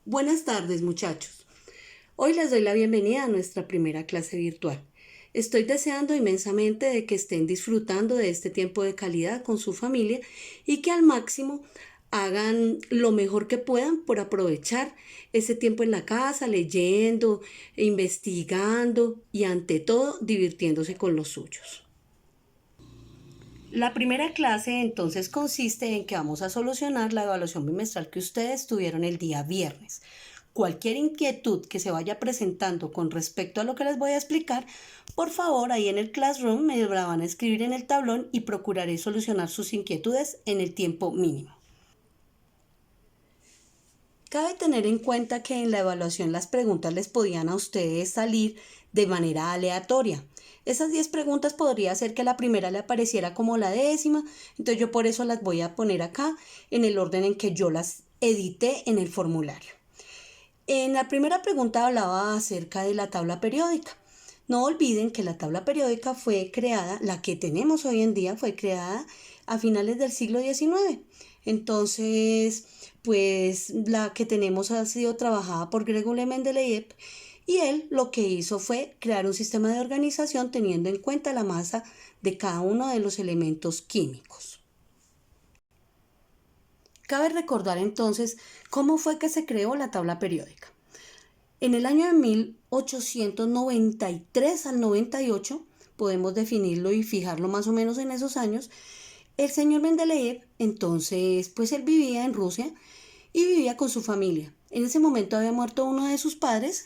Buenas tardes, muchachos. Hoy les doy la bienvenida a nuestra primera clase virtual. Estoy deseando inmensamente de que estén disfrutando de este tiempo de calidad con su familia y que al máximo hagan lo mejor que puedan por aprovechar ese tiempo en la casa, leyendo, investigando y ante todo divirtiéndose con los suyos. La primera clase entonces consiste en que vamos a solucionar la evaluación bimestral que ustedes tuvieron el día viernes. Cualquier inquietud que se vaya presentando con respecto a lo que les voy a explicar, por favor, ahí en el Classroom me la van a escribir en el tablón y procuraré solucionar sus inquietudes en el tiempo mínimo. Cabe tener en cuenta que en la evaluación las preguntas les podían a ustedes salir de manera aleatoria. Esas 10 preguntas podría ser que la primera le apareciera como la 10ª, entonces yo por eso las voy a poner acá en el orden en que yo las edité en el formulario. En la primera pregunta hablaba acerca de la tabla periódica. No olviden que la tabla periódica fue creada, la que tenemos hoy en día fue creada a finales del siglo XIX. Entonces, pues la que tenemos ha sido trabajada por Gregory Mendeleev y él lo que hizo fue crear un sistema de organización teniendo en cuenta la masa de cada uno de los elementos químicos. Cabe recordar entonces cómo fue que se creó la tabla periódica. En el año de 1893 al 98, podemos definirlo y fijarlo más o menos en esos años, el señor Mendeleev, entonces, pues él vivía en Rusia y vivía con su familia. En ese momento había muerto uno de sus padres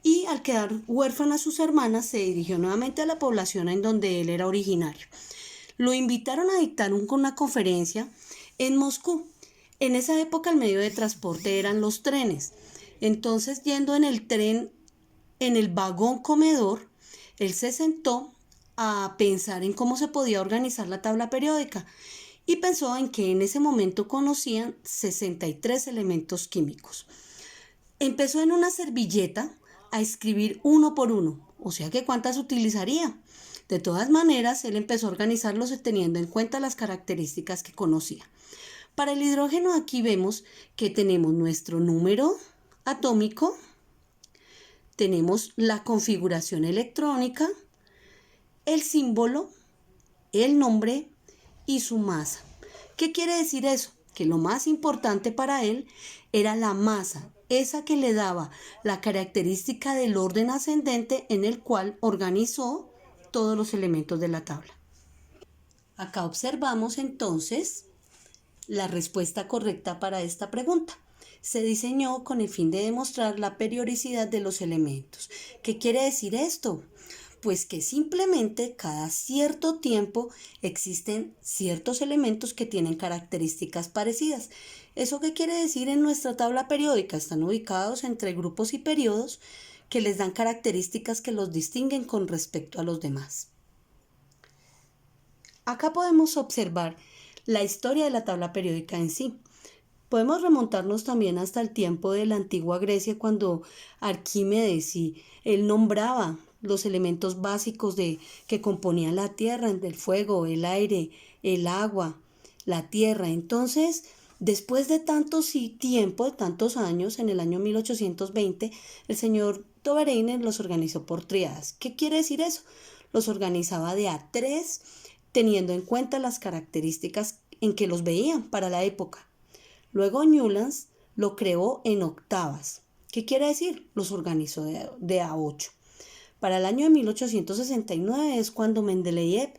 y al quedar huérfana sus hermanas se dirigió nuevamente a la población en donde él era originario. Lo invitaron a dictar una conferencia en Moscú. En esa época el medio de transporte eran los trenes. Entonces, yendo en el tren, en el vagón comedor, él se sentó a pensar en cómo se podía organizar la tabla periódica y pensó en que en ese momento conocían 63 elementos químicos. Empezó en una servilleta a escribir uno por uno, o sea que cuántas utilizaría. De todas maneras, él empezó a organizarlos teniendo en cuenta las características que conocía. Para el hidrógeno aquí vemos que tenemos nuestro número atómico, tenemos la configuración electrónica, el símbolo, el nombre y su masa. ¿Qué quiere decir eso? Que lo más importante para él era la masa, esa que le daba la característica del orden ascendente en el cual organizó todos los elementos de la tabla. Acá observamos entonces la respuesta correcta para esta pregunta. Se diseñó con el fin de demostrar la periodicidad de los elementos. ¿Qué quiere decir esto? Pues que simplemente cada cierto tiempo existen ciertos elementos que tienen características parecidas. ¿Eso qué quiere decir? En nuestra tabla periódica están ubicados entre grupos y periodos que les dan características que los distinguen con respecto a los demás. Acá podemos observar la historia de la tabla periódica en sí. Podemos remontarnos también hasta el tiempo de la antigua Grecia cuando Arquímedes él nombraba los elementos básicos que componían la tierra, el fuego, el aire, el agua, la tierra. Entonces, después de tiempo, de tantos años, en el año 1820, el señor Tobereiner los organizó por tríadas. ¿Qué quiere decir eso? Los organizaba de a 3, teniendo en cuenta las características en que los veían para la época. Luego Newlands lo creó en octavas. ¿Qué quiere decir? Los organizó de a 8. Para el año de 1869 es cuando Mendeleev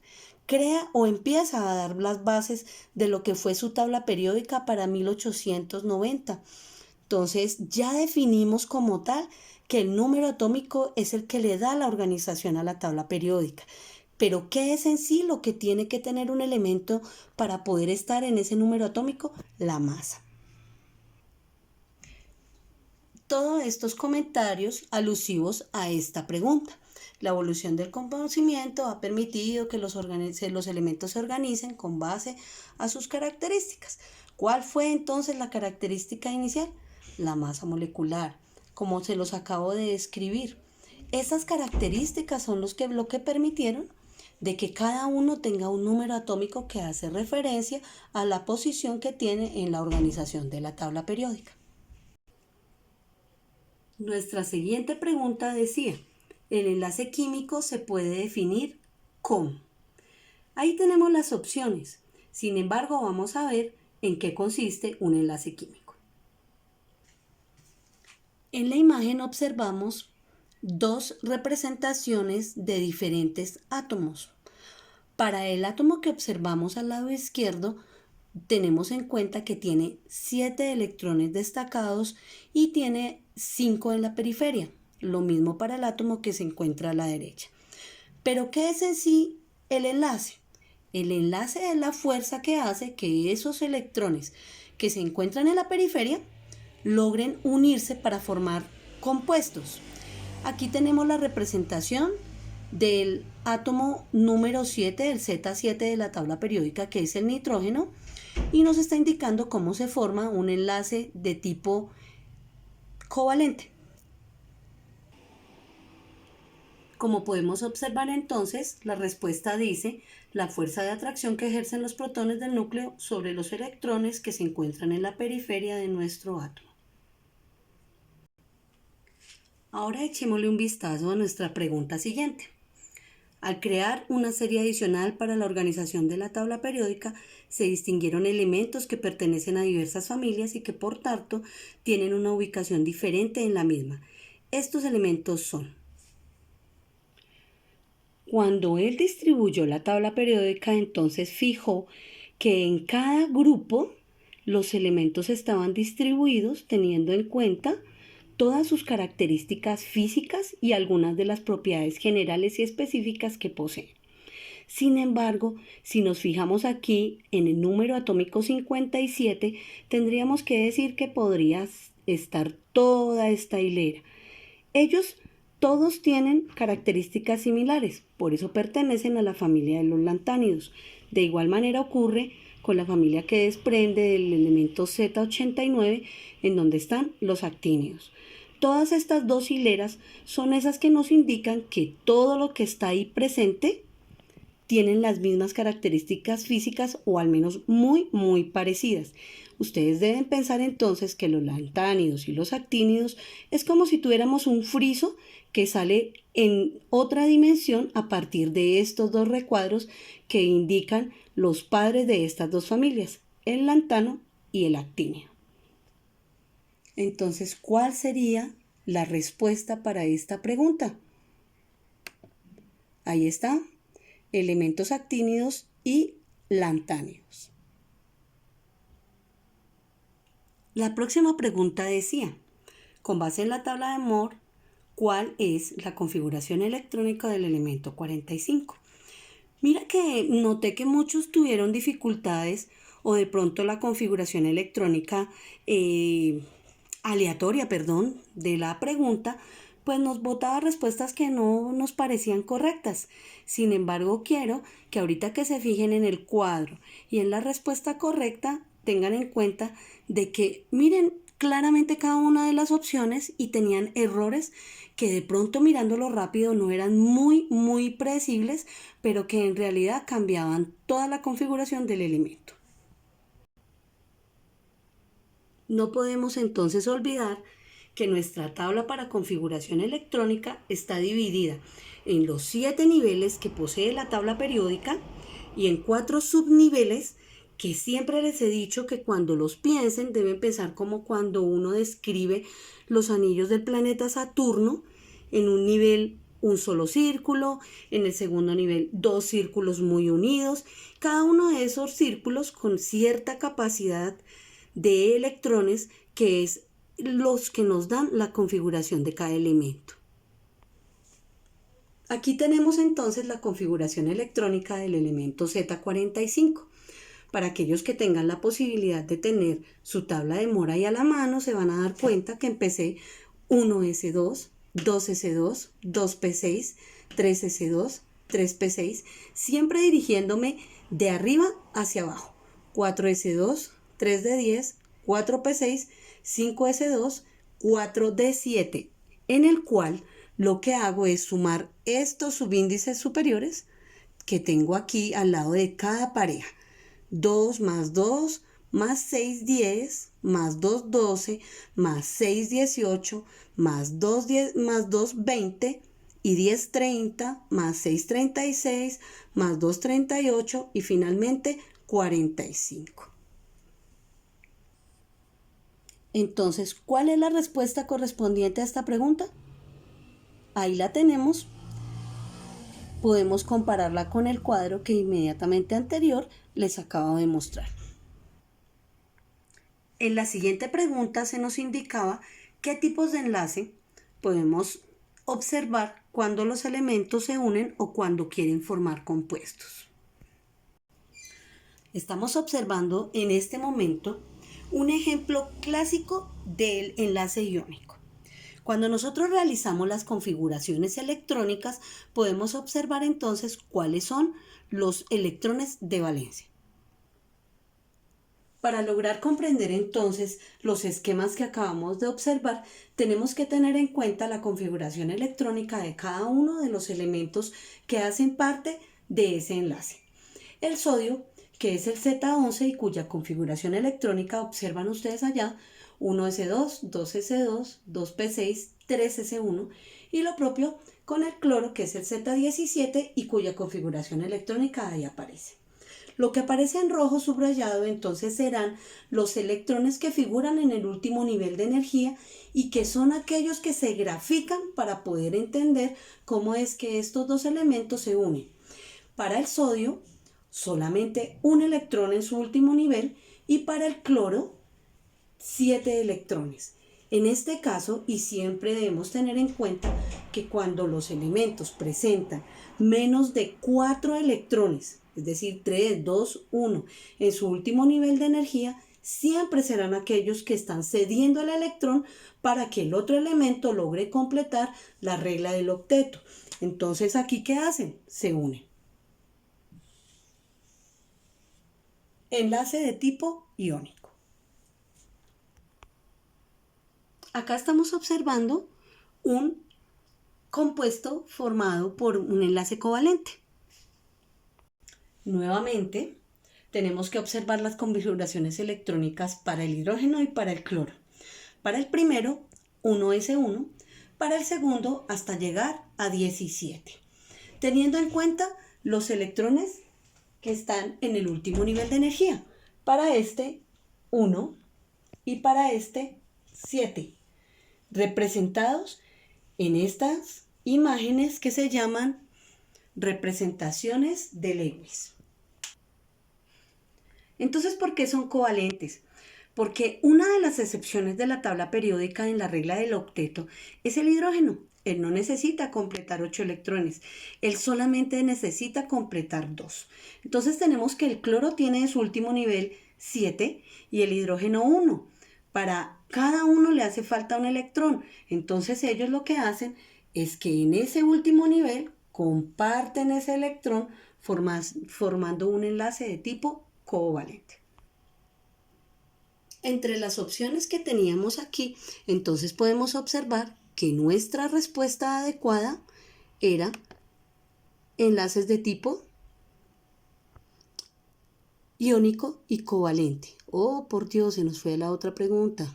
crea o empieza a dar las bases de lo que fue su tabla periódica para 1890. Entonces ya definimos como tal que el número atómico es el que le da la organización a la tabla periódica. Pero ¿qué es en sí lo que tiene que tener un elemento para poder estar en ese número atómico? La masa. Todos estos comentarios alusivos a esta pregunta. La evolución del conocimiento ha permitido que los elementos se organicen con base a sus características. ¿Cuál fue entonces la característica inicial? La masa molecular, como se los acabo de describir. Esas características son lo que permitieron de que cada uno tenga un número atómico que hace referencia a la posición que tiene en la organización de la tabla periódica. Nuestra siguiente pregunta decía, el enlace químico se puede definir como. Ahí tenemos las opciones. Sin embargo, vamos a ver en qué consiste un enlace químico. En la imagen observamos dos representaciones de diferentes átomos. Para el átomo que observamos al lado izquierdo, tenemos en cuenta que tiene 7 electrones destacados y tiene 5 en la periferia. Lo mismo para el átomo que se encuentra a la derecha. Pero ¿qué es en sí el enlace? El enlace es la fuerza que hace que esos electrones que se encuentran en la periferia logren unirse para formar compuestos. Aquí tenemos la representación del átomo número 7, el Z7 de la tabla periódica, que es el nitrógeno, y nos está indicando cómo se forma un enlace de tipo covalente. Como podemos observar entonces, la respuesta dice la fuerza de atracción que ejercen los protones del núcleo sobre los electrones que se encuentran en la periferia de nuestro átomo. Ahora echémosle un vistazo a nuestra pregunta siguiente. Al crear una serie adicional para la organización de la tabla periódica, se distinguieron elementos que pertenecen a diversas familias y que por tanto tienen una ubicación diferente en la misma. Estos elementos son: cuando él distribuyó la tabla periódica, entonces fijó que en cada grupo los elementos estaban distribuidos teniendo en cuenta todas sus características físicas y algunas de las propiedades generales y específicas que poseen. Sin embargo, si nos fijamos aquí en el número atómico 57, tendríamos que decir que podría estar toda esta hilera. Ellos todos tienen características similares, por eso pertenecen a la familia de los lantánidos. De igual manera ocurre con la familia que desprende del elemento Z89, en donde están los actínidos. Todas estas dos hileras son esas que nos indican que todo lo que está ahí presente tienen las mismas características físicas o al menos muy parecidas. Ustedes deben pensar entonces que los lantánidos y los actínidos es como si tuviéramos un friso que sale en otra dimensión a partir de estos dos recuadros que indican los padres de estas dos familias, el lantano y el actíneo. Entonces, ¿cuál sería la respuesta para esta pregunta? Ahí está, elementos actínidos y lantánidos. La próxima pregunta decía, con base en la tabla de Moore, ¿cuál es la configuración electrónica del elemento 45? Mira que noté que muchos tuvieron dificultades o de pronto la configuración electrónica aleatoria, de la pregunta, pues nos botaba respuestas que no nos parecían correctas. Sin embargo, quiero que ahorita que se fijen en el cuadro y en la respuesta correcta, tengan en cuenta de que miren claramente cada una de las opciones y tenían errores que de pronto mirándolo rápido no eran muy predecibles, pero que en realidad cambiaban toda la configuración del elemento. No podemos entonces olvidar que nuestra tabla para configuración electrónica está dividida en los 7 niveles que posee la tabla periódica y en 4 subniveles que siempre les he dicho que cuando los piensen deben pensar como cuando uno describe los anillos del planeta Saturno. En un nivel un solo círculo, en el segundo nivel 2 círculos muy unidos, cada uno de esos círculos con cierta capacidad de electrones que es los que nos dan la configuración de cada elemento. Aquí tenemos entonces la configuración electrónica del elemento Z45. Para aquellos que tengan la posibilidad de tener su tabla de Moore ahí a la mano, se van a dar cuenta que empecé 1s2, 2s2, 2p6, 3s2, 3p6, siempre dirigiéndome de arriba hacia abajo. 4s2, 3d10, 4p6, 5s2, 4d7, en el cual lo que hago es sumar estos subíndices superiores que tengo aquí al lado de cada pareja. 2 más 2 más 6, 10, más 2, 12, más 6, 18, más 2, 10, más 2, 20, y 10, 30, más 6, 36, más 2, 38 y finalmente 45. Entonces, ¿cuál es la respuesta correspondiente a esta pregunta? Ahí la tenemos. Podemos compararla con el cuadro que inmediatamente anterior les acabo de mostrar. En la siguiente pregunta se nos indicaba qué tipos de enlace podemos observar cuando los elementos se unen o cuando quieren formar compuestos. Estamos observando en este momento un ejemplo clásico del enlace iónico. Cuando nosotros realizamos las configuraciones electrónicas, podemos observar entonces cuáles son los electrones de valencia. Para lograr comprender entonces los esquemas que acabamos de observar, tenemos que tener en cuenta la configuración electrónica de cada uno de los elementos que hacen parte de ese enlace. El sodio, que es el Z11 y cuya configuración electrónica observan ustedes allá, 1s2, 2s2, 2p6, 3s1, y lo propio con el cloro, que es el Z17 y cuya configuración electrónica ahí aparece. Lo que aparece en rojo subrayado entonces serán los electrones que figuran en el último nivel de energía y que son aquellos que se grafican para poder entender cómo es que estos dos elementos se unen. Para el sodio, solamente un electrón en su último nivel y para el cloro, 7 electrones. En este caso, y siempre debemos tener en cuenta que cuando los elementos presentan menos de 4 electrones, es decir, 3, 2, 1, en su último nivel de energía, siempre serán aquellos que están cediendo el electrón para que el otro elemento logre completar la regla del octeto. Entonces, ¿aquí qué hacen? Se unen. Enlace de tipo iónico. Acá estamos observando un compuesto formado por un enlace covalente. Nuevamente, tenemos que observar las configuraciones electrónicas para el hidrógeno y para el cloro. Para el primero, 1s1, para el segundo, hasta llegar a 17, teniendo en cuenta los electrones que están en el último nivel de energía. Para este, 1 y para este, 7, representados en estas imágenes que se llaman representaciones de Lewis. Entonces, ¿por qué son covalentes? Porque una de las excepciones de la tabla periódica en la regla del octeto es el hidrógeno. Él no necesita completar 8 electrones, él solamente necesita completar 2. Entonces tenemos que el cloro tiene en su último nivel 7 y el hidrógeno 1. Para cada uno le hace falta un electrón. Entonces ellos lo que hacen es que en ese último nivel comparten ese electrón formando un enlace de tipo covalente. Entre las opciones que teníamos aquí, entonces podemos observar que nuestra respuesta adecuada era enlaces de tipo iónico y covalente. Oh, por Dios, se nos fue la otra pregunta.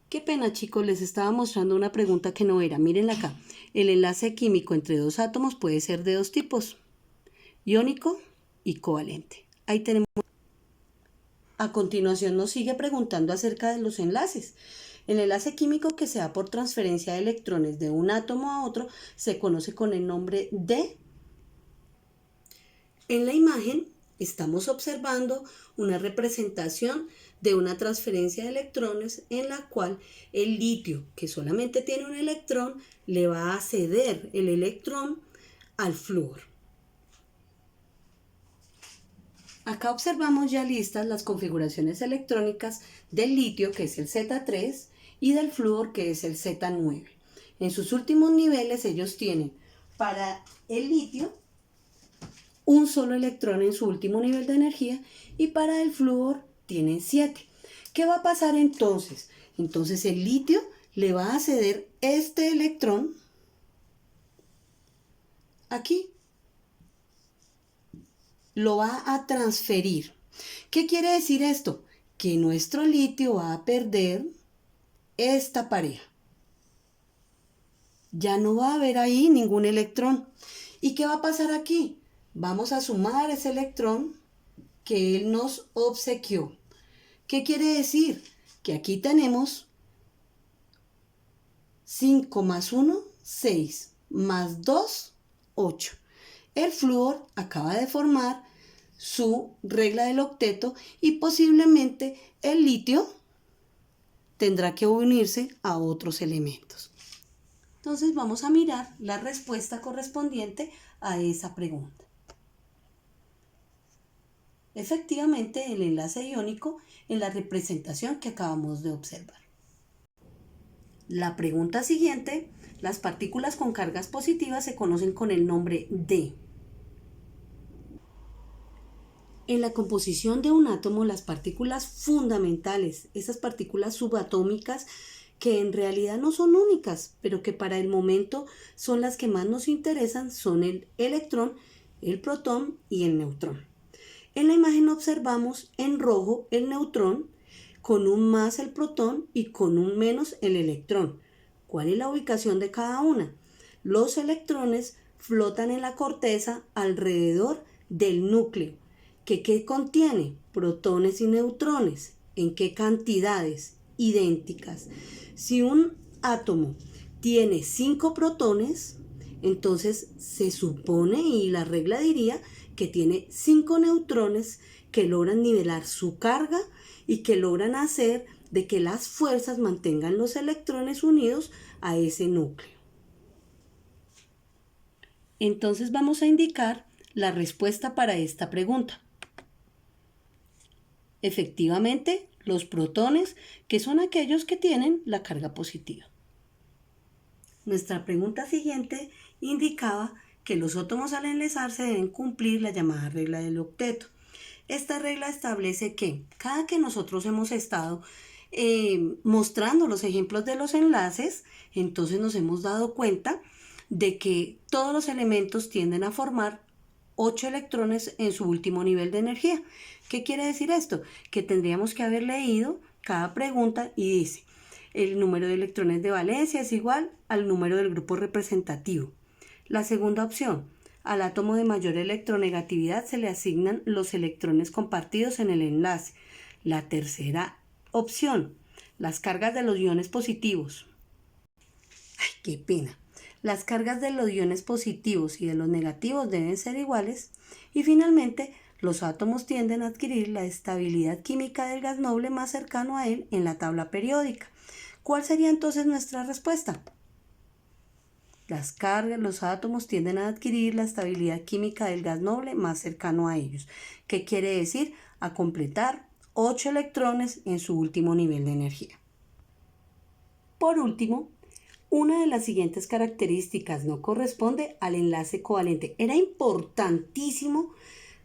Qué pena, chicos, les estaba mostrando una pregunta que no era. Mírenla acá. El enlace químico entre dos átomos puede ser de dos tipos, iónico y covalente. Ahí tenemos. A continuación nos sigue preguntando acerca de los enlaces. El enlace químico que se da por transferencia de electrones de un átomo a otro se conoce con el nombre de... En la imagen estamos observando una representación de una transferencia de electrones en la cual el litio, que solamente tiene un electrón, le va a ceder el electrón al flúor. Acá observamos ya listas las configuraciones electrónicas del litio, que es el Z3, y del flúor, que es el Z9. En sus últimos niveles ellos tienen para el litio un solo electrón en su último nivel de energía y para el flúor tienen 7. ¿Qué va a pasar entonces? Entonces el litio le va a ceder este electrón aquí. Lo va a transferir. ¿Qué quiere decir esto? Que nuestro litio va a perder esta pareja. Ya no va a haber ahí ningún electrón. ¿Y qué va a pasar aquí? Vamos a sumar ese electrón que él nos obsequió. ¿Qué quiere decir? Que aquí tenemos 5 más 1, 6, más 2, 8. El flúor acaba de formar su regla del octeto y posiblemente el litio tendrá que unirse a otros elementos. Entonces vamos a mirar la respuesta correspondiente a esa pregunta. Efectivamente, el enlace iónico en la representación que acabamos de observar. La pregunta siguiente, las partículas con cargas positivas se conocen con el nombre de. En la composición de un átomo, las partículas fundamentales, esas partículas subatómicas que en realidad no son únicas, pero que para el momento son las que más nos interesan, son el electrón, el protón y el neutrón. En la imagen observamos en rojo el neutrón, con un más el protón y con un menos el electrón. ¿Cuál es la ubicación de cada una? Los electrones flotan en la corteza alrededor del núcleo. ¿Qué contiene? Protones y neutrones. ¿En qué cantidades? Idénticas. Si un átomo tiene 5 protones, entonces se supone, y la regla diría, que tiene 5 neutrones que logran nivelar su carga y que logran hacer de que las fuerzas mantengan los electrones unidos a ese núcleo. Entonces vamos a indicar la respuesta para esta pregunta. Efectivamente, los protones, que son aquellos que tienen la carga positiva. Nuestra pregunta siguiente indicaba que los átomos al enlazarse deben cumplir la llamada regla del octeto. Esta regla establece que cada que nosotros hemos estado mostrando los ejemplos de los enlaces, entonces nos hemos dado cuenta de que todos los elementos tienden a formar 8 electrones en su último nivel de energía. ¿Qué quiere decir esto? Que tendríamos que haber leído cada pregunta y dice, el número de electrones de valencia es igual al número del grupo representativo. La segunda opción, al átomo de mayor electronegatividad se le asignan los electrones compartidos en el enlace. La tercera opción, las cargas de los iones positivos. ¡Ay, qué pena! Las cargas de los iones positivos y de los negativos deben ser iguales. Y finalmente, los átomos tienden a adquirir la estabilidad química del gas noble más cercano a él en la tabla periódica. ¿Cuál sería entonces nuestra respuesta? Los átomos tienden a adquirir la estabilidad química del gas noble más cercano a ellos. ¿Qué quiere decir? A completar 8 electrones en su último nivel de energía. Por último, una de las siguientes características no corresponde al enlace covalente. Era importantísimo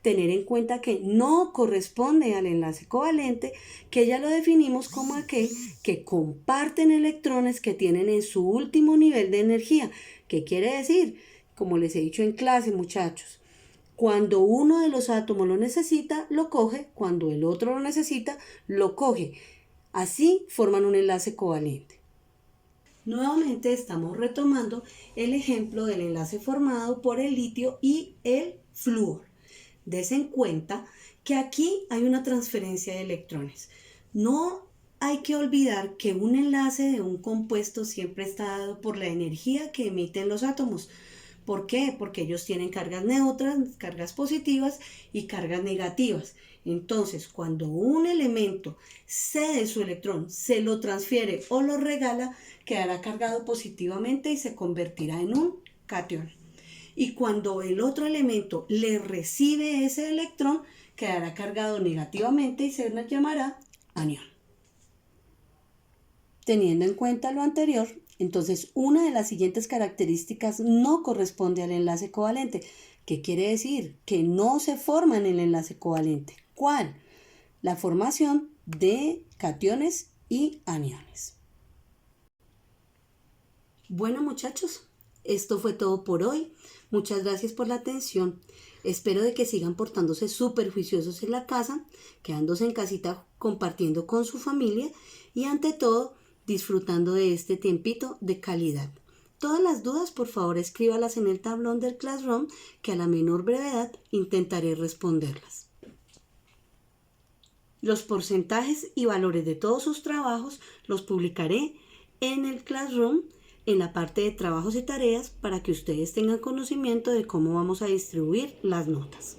tener en cuenta que no corresponde al enlace covalente, que ya lo definimos como aquel que comparten electrones que tienen en su último nivel de energía. ¿Qué quiere decir? Como les he dicho en clase, muchachos, cuando uno de los átomos lo necesita, lo coge, cuando el otro lo necesita, lo coge. Así forman un enlace covalente. Nuevamente estamos retomando el ejemplo del enlace formado por el litio y el flúor. Des en cuenta que aquí hay una transferencia de electrones. No hay que olvidar que un enlace de un compuesto siempre está dado por la energía que emiten los átomos. ¿Por qué? Porque ellos tienen cargas neutras, cargas positivas y cargas negativas. Entonces, cuando un elemento cede su electrón, se lo transfiere o lo regala, quedará cargado positivamente y se convertirá en un catión. Y cuando el otro elemento le recibe ese electrón, quedará cargado negativamente y se llamará anión. Teniendo en cuenta lo anterior, entonces una de las siguientes características no corresponde al enlace covalente. ¿Qué quiere decir? Que no se forma en el enlace covalente. ¿Cuál? La formación de cationes y aniones. Bueno, muchachos, esto fue todo por hoy. Muchas gracias por la atención. Espero de que sigan portándose súper juiciosos en la casa, quedándose en casita compartiendo con su familia y ante todo disfrutando de este tiempito de calidad. Todas las dudas, por favor, escríbalas en el tablón del Classroom, que a la menor brevedad intentaré responderlas. Los porcentajes y valores de todos sus trabajos los publicaré en el Classroom, en la parte de trabajos y tareas, para que ustedes tengan conocimiento de cómo vamos a distribuir las notas.